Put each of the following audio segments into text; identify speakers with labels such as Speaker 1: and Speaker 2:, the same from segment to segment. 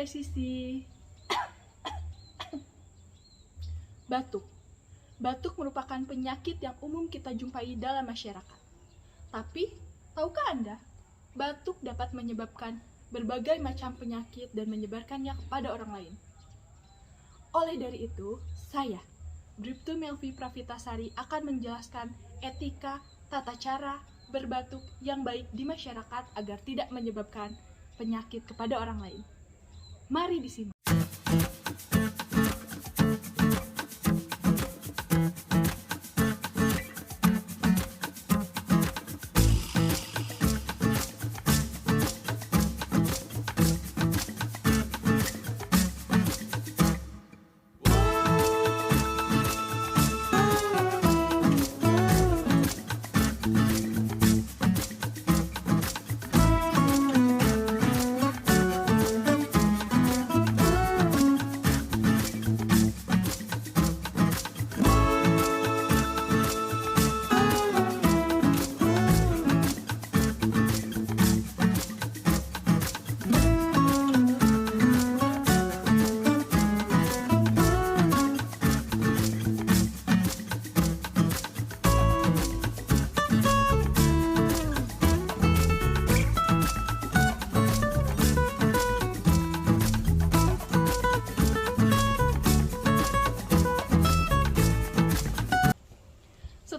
Speaker 1: presisi. Batuk. Batuk merupakan penyakit yang umum kita jumpai dalam masyarakat. Tapi, tahukah Anda, batuk dapat menyebabkan berbagai macam penyakit dan menyebarkannya kepada orang lain. Oleh dari itu, saya, Bribtu Melvi Pravitasari, akan menjelaskan etika tata cara berbatuk yang baik di masyarakat agar tidak menyebabkan penyakit kepada orang lain. Mari di sini.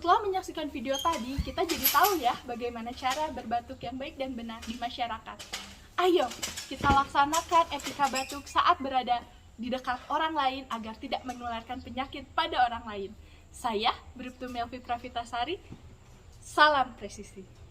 Speaker 1: Setelah menyaksikan video tadi, kita jadi tahu ya bagaimana cara berbatuk yang baik dan benar di masyarakat. Ayo, kita laksanakan etika batuk saat berada di dekat orang lain agar tidak menularkan penyakit pada orang lain. Saya, Bribtu Melvi Pravitasari, salam presisi.